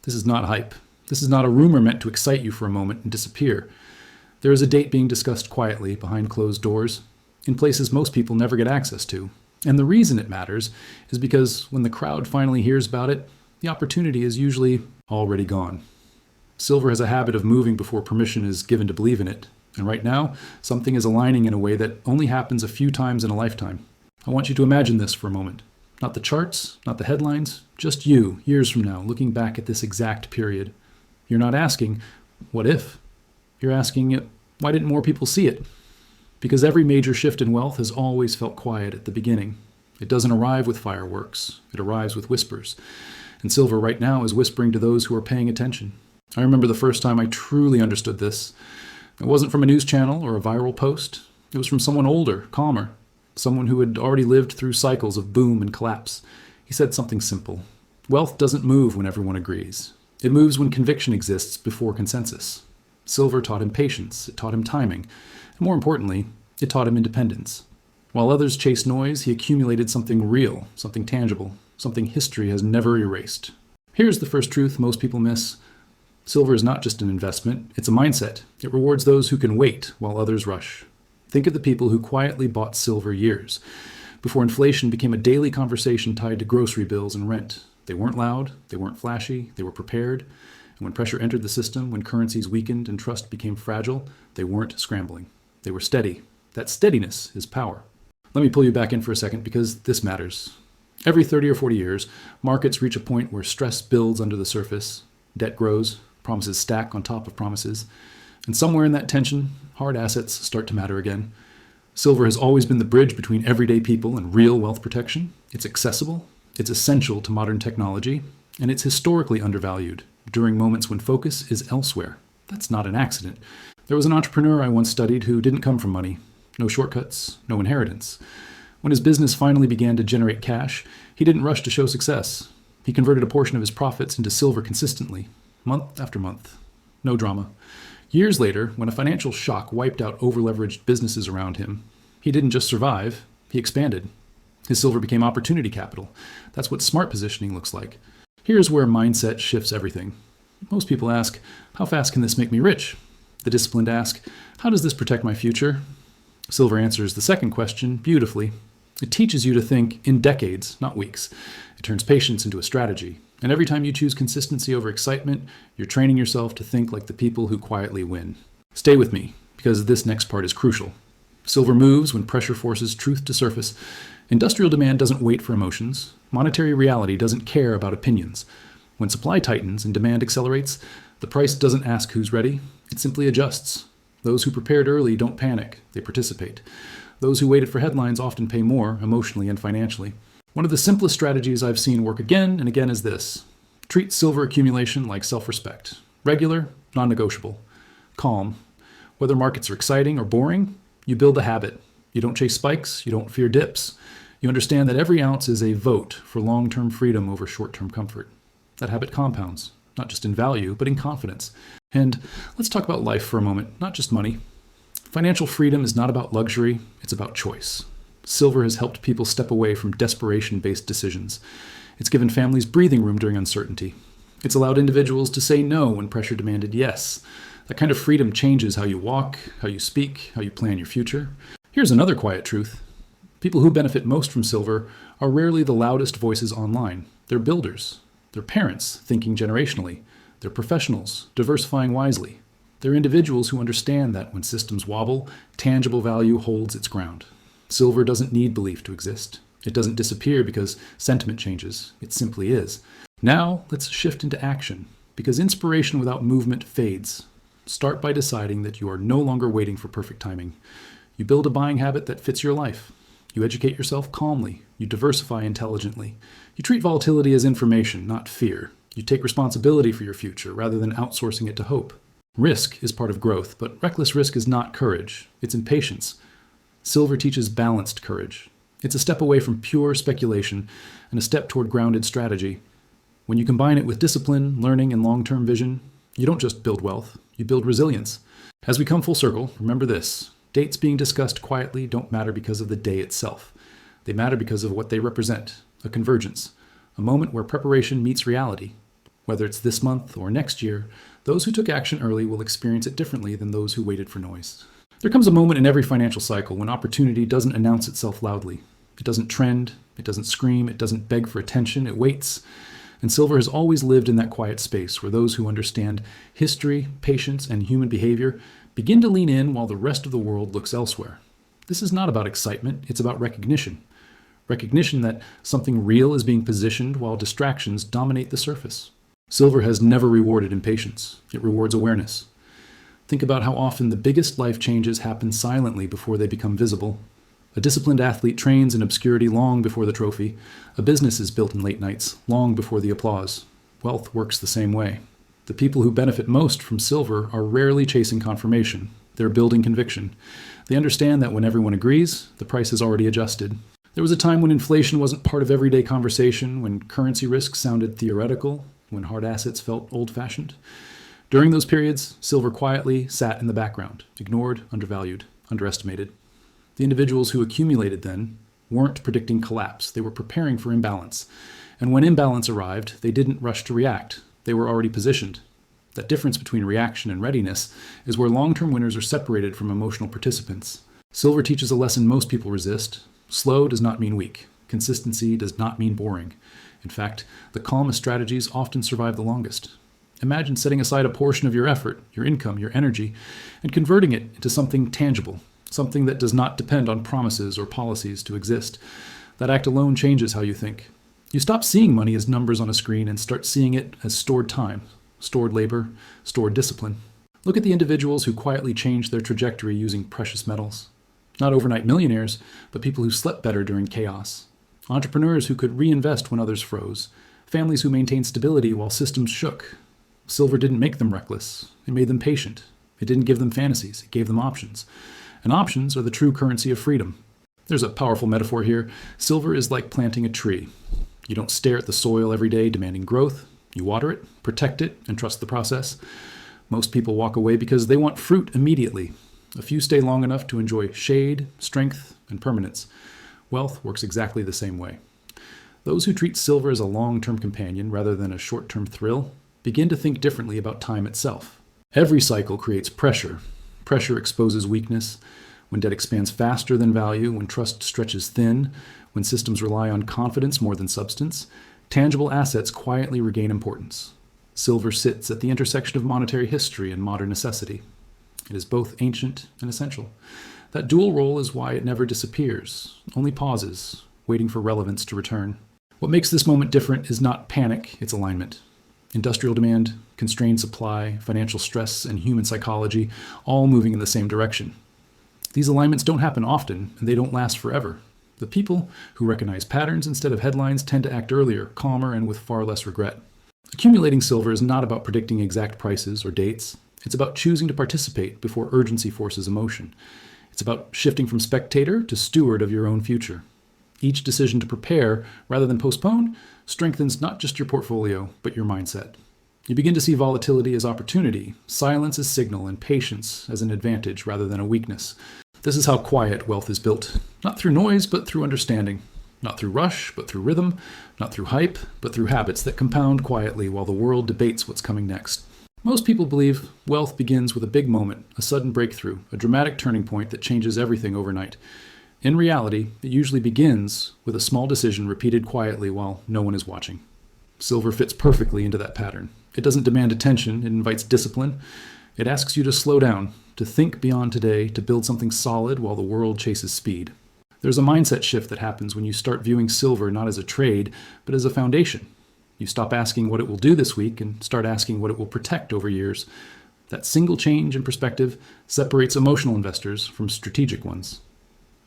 This is not hype. This is not a rumor meant to excite you for a moment and disappear. There is a date being discussed quietly behind closed doors, in places most people never get access to. And the reason it matters is because when the crowd finally hears about it, the opportunity is usually already gone. Silver has a habit of moving before permission is given to believe in it. And right now, something is aligning in a way that only happens a few times in a lifetime. I want you to imagine this for a moment. Not the charts, not the headlines, just you, years from now, looking back at this exact period. You're not asking, what if? You're asking, why didn't more people see it? Because every major shift in wealth has always felt quiet at the beginning. It doesn't arrive with fireworks. It arrives with whispers. And silver right now is whispering to those who are paying attention. I remember the first time I truly understood this. It wasn't from a news channel or a viral post. It was from someone older, calmer, someone who had already lived through cycles of boom and collapse. He said something simple. Wealth doesn't move when everyone agrees. It moves when conviction exists before consensus. Silver taught him patience. It taught him timing. And more importantly, it taught him independence. While others chased noise, he accumulated something real, something tangible, something history has never erased. Here's the first truth most people miss. Silver is not just an investment, it's a mindset. It rewards those who can wait while others rush. Think of the people who quietly bought silver years, before inflation became a daily conversation tied to grocery bills and rent. They weren't loud, they weren't flashy, they were prepared. And when pressure entered the system, when currencies weakened and trust became fragile, they weren't scrambling. They were steady. That steadiness is power. Let me pull you back in for a second because this matters. Every 30 or 40 years, markets reach a point where stress builds under the surface, debt grows, promises stack on top of promises, and somewhere in that tension, hard assets start to matter again. Silver has always been the bridge between everyday people and real wealth protection. It's accessible, it's essential to modern technology, and it's historically undervalued during moments when focus is elsewhere. That's not an accident. There was an entrepreneur I once studied who didn't come from money. No shortcuts, no inheritance. When his business finally began to generate cash, he didn't rush to show success. He converted a portion of his profits into silver consistently, month after month. No drama. Years later, when a financial shock wiped out over-leveraged businesses around him, he didn't just survive, he expanded. His silver became opportunity capital. That's what smart positioning looks like. Here's where mindset shifts everything. Most people ask, how fast can this make me rich? The disciplined ask, how does this protect my future? Silver answers the second question beautifully. It teaches you to think in decades, not weeks. It turns patience into a strategy. And every time you choose consistency over excitement, you're training yourself to think like the people who quietly win. Stay with me, because this next part is crucial. Silver moves when pressure forces truth to surface. Industrial demand doesn't wait for emotions. Monetary reality doesn't care about opinions. When supply tightens and demand accelerates, the price doesn't ask who's ready. It simply adjusts. Those who prepared early don't panic, they participate. Those who waited for headlines often pay more, emotionally and financially. One of the simplest strategies I've seen work again and again is this. Treat silver accumulation like self-respect. Regular, non-negotiable. Calm. Whether markets are exciting or boring, you build a habit. You don't chase spikes, you don't fear dips. You understand that every ounce is a vote for long-term freedom over short-term comfort. That habit compounds, not just in value, but in confidence. And let's talk about life for a moment, not just money. Financial freedom is not about luxury, it's about choice. Silver has helped people step away from desperation-based decisions. It's given families breathing room during uncertainty. It's allowed individuals to say no when pressure demanded yes. That kind of freedom changes how you walk, how you speak, how you plan your future. Here's another quiet truth. People who benefit most from silver are rarely the loudest voices online. They're builders. They're parents, thinking generationally. They're professionals, diversifying wisely. They're individuals who understand that when systems wobble, tangible value holds its ground. Silver doesn't need belief to exist. It doesn't disappear because sentiment changes. It simply is. Now, let's shift into action, because inspiration without movement fades. Start by deciding that you are no longer waiting for perfect timing. You build a buying habit that fits your life. You educate yourself calmly. You diversify intelligently. You treat volatility as information, not fear. You take responsibility for your future rather than outsourcing it to hope. Risk is part of growth, but reckless risk is not courage. It's impatience. Silver teaches balanced courage. It's a step away from pure speculation and a step toward grounded strategy. When you combine it with discipline, learning, and long-term vision, you don't just build wealth, you build resilience. As we come full circle, remember this. Dates being discussed quietly don't matter because of the day itself. They matter because of what they represent, a convergence, a moment where preparation meets reality. Whether it's this month or next year, those who took action early will experience it differently than those who waited for noise. There comes a moment in every financial cycle when opportunity doesn't announce itself loudly. It doesn't trend, it doesn't scream, it doesn't beg for attention, it waits. And silver has always lived in that quiet space where those who understand history, patience, and human behavior begin to lean in while the rest of the world looks elsewhere. This is not about excitement, it's about recognition. Recognition that something real is being positioned while distractions dominate the surface. Silver has never rewarded impatience, it rewards awareness. Think about how often the biggest life changes happen silently before they become visible. A disciplined athlete trains in obscurity long before the trophy. A business is built in late nights, long before the applause. Wealth works the same way. The people who benefit most from silver are rarely chasing confirmation. They're building conviction. They understand that when everyone agrees, the price is already adjusted. There was a time when inflation wasn't part of everyday conversation, when currency risk sounded theoretical, when hard assets felt old-fashioned. During those periods, silver quietly sat in the background, ignored, undervalued, underestimated. The individuals who accumulated then weren't predicting collapse. They were preparing for imbalance. And when imbalance arrived, they didn't rush to react. They were already positioned. That difference between reaction and readiness is where long-term winners are separated from emotional participants. Silver teaches a lesson most people resist. Slow does not mean weak. Consistency does not mean boring. In fact, the calmest strategies often survive the longest. Imagine setting aside a portion of your effort, your income, your energy, and converting it into something tangible, something that does not depend on promises or policies to exist. That act alone changes how you think. You stop seeing money as numbers on a screen and start seeing it as stored time, stored labor, stored discipline. Look at the individuals who quietly changed their trajectory using precious metals. Not overnight millionaires, but people who slept better during chaos. Entrepreneurs who could reinvest when others froze. Families who maintained stability while systems shook. Silver didn't make them reckless. It made them patient. It didn't give them fantasies. It gave them options. And options are the true currency of freedom. There's a powerful metaphor here. Silver is like planting a tree. You don't stare at the soil every day demanding growth. You water it, protect it, and trust the process. Most people walk away because they want fruit immediately. A few stay long enough to enjoy shade, strength, and permanence. Wealth works exactly the same way. Those who treat silver as a long-term companion rather than a short-term thrill begin to think differently about time itself. Every cycle creates pressure. Pressure exposes weakness. When debt expands faster than value, when trust stretches thin, when systems rely on confidence more than substance, tangible assets quietly regain importance. Silver sits at the intersection of monetary history and modern necessity. It is both ancient and essential. That dual role is why it never disappears, only pauses, waiting for relevance to return. What makes this moment different is not panic, it's alignment. Industrial demand, constrained supply, financial stress, and human psychology, all moving in the same direction. These alignments don't happen often, and they don't last forever. The people who recognize patterns instead of headlines tend to act earlier, calmer, and with far less regret. Accumulating silver is not about predicting exact prices or dates. It's about choosing to participate before urgency forces emotion. It's about shifting from spectator to steward of your own future. Each decision to prepare, rather than postpone, strengthens not just your portfolio, but your mindset. You begin to see volatility as opportunity, silence as signal, and patience as an advantage rather than a weakness. This is how quiet wealth is built. Not through noise, but through understanding. Not through rush, but through rhythm. Not through hype, but through habits that compound quietly while the world debates what's coming next. Most people believe wealth begins with a big moment, a sudden breakthrough, a dramatic turning point that changes everything overnight. In reality, it usually begins with a small decision repeated quietly while no one is watching. Silver fits perfectly into that pattern. It doesn't demand attention, it invites discipline. It asks you to slow down, to think beyond today, to build something solid while the world chases speed. There's a mindset shift that happens when you start viewing silver not as a trade, but as a foundation. You stop asking what it will do this week and start asking what it will protect over years. That single change in perspective separates emotional investors from strategic ones.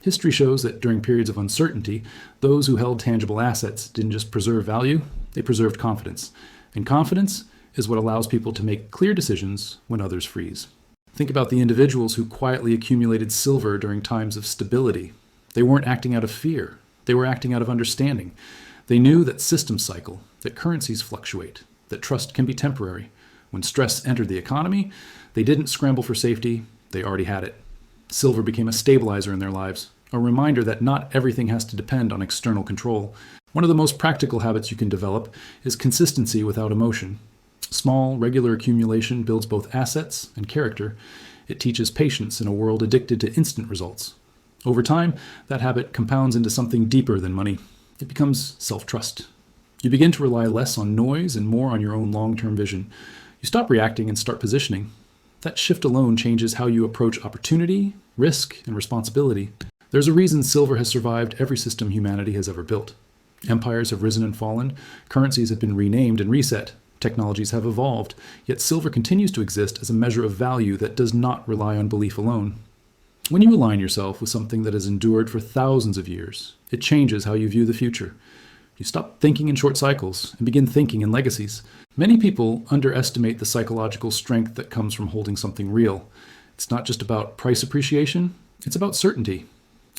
History shows that during periods of uncertainty, those who held tangible assets didn't just preserve value, they preserved confidence. And confidence is what allows people to make clear decisions when others freeze. Think about the individuals who quietly accumulated silver during times of stability. They weren't acting out of fear. They were acting out of understanding. They knew that systems cycle, that currencies fluctuate, that trust can be temporary. When stress entered the economy, they didn't scramble for safety, they already had it. Silver became a stabilizer in their lives, a reminder that not everything has to depend on external control. One of the most practical habits you can develop is consistency without emotion. Small, regular accumulation builds both assets and character. It teaches patience in a world addicted to instant results. Over time, that habit compounds into something deeper than money. It becomes self-trust. You begin to rely less on noise and more on your own long-term vision. You stop reacting and start positioning. That shift alone changes how you approach opportunity, risk, and responsibility. There's a reason silver has survived every system humanity has ever built. Empires have risen and fallen, currencies have been renamed and reset, technologies have evolved, yet silver continues to exist as a measure of value that does not rely on belief alone. When you align yourself with something that has endured for thousands of years, it changes how you view the future. You stop thinking in short cycles and begin thinking in legacies. Many people underestimate the psychological strength that comes from holding something real. It's not just about price appreciation, it's about certainty.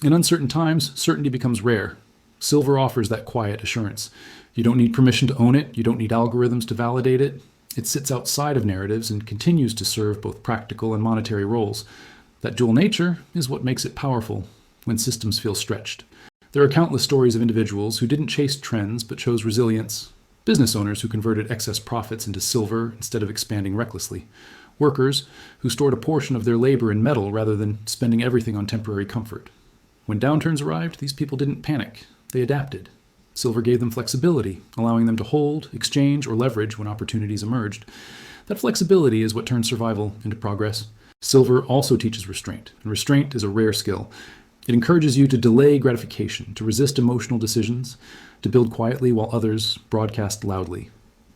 In uncertain times, certainty becomes rare. Silver offers that quiet assurance. You don't need permission to own it, you don't need algorithms to validate it. It sits outside of narratives and continues to serve both practical and monetary roles. That dual nature is what makes it powerful when systems feel stretched. There are countless stories of individuals who didn't chase trends but chose resilience. Business owners who converted excess profits into silver instead of expanding recklessly. Workers who stored a portion of their labor in metal rather than spending everything on temporary comfort. When downturns arrived, these people didn't panic. They adapted. Silver gave them flexibility, allowing them to hold, exchange, or leverage when opportunities emerged. That flexibility is what turns survival into progress. Silver also teaches restraint, and restraint is a rare skill. It encourages you to delay gratification, to resist emotional decisions, to build quietly while others broadcast loudly.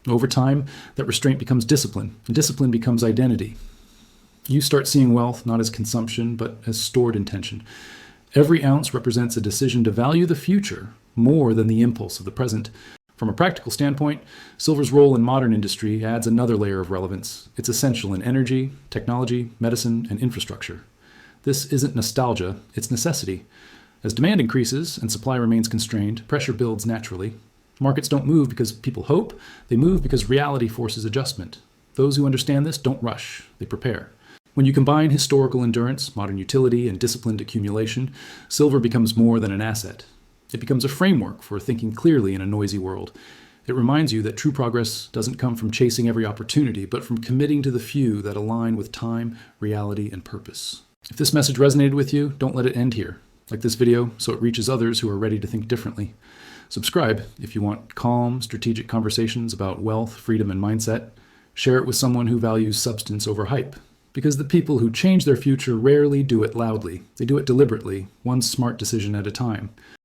Over time, that restraint becomes discipline, and discipline becomes identity. You start seeing wealth not as consumption, but as stored intention. Every ounce represents a decision to value the future more than the impulse of the present. From a practical standpoint, silver's role in modern industry adds another layer of relevance. It's essential in energy, technology, medicine, and infrastructure. This isn't nostalgia, it's necessity. As demand increases and supply remains constrained, pressure builds naturally. Markets don't move because people hope, they move because reality forces adjustment. Those who understand this don't rush, they prepare. When you combine historical endurance, modern utility, and disciplined accumulation, silver becomes more than an asset. It becomes a framework for thinking clearly in a noisy world. It reminds you that true progress doesn't come from chasing every opportunity, but from committing to the few that align with time, reality, and purpose. If this message resonated with you, don't let it end here. Like this video so it reaches others who are ready to think differently. Subscribe if you want calm, strategic conversations about wealth, freedom, and mindset. Share it with someone who values substance over hype. Because the people who change their future rarely do it loudly. They do it deliberately, one smart decision at a time.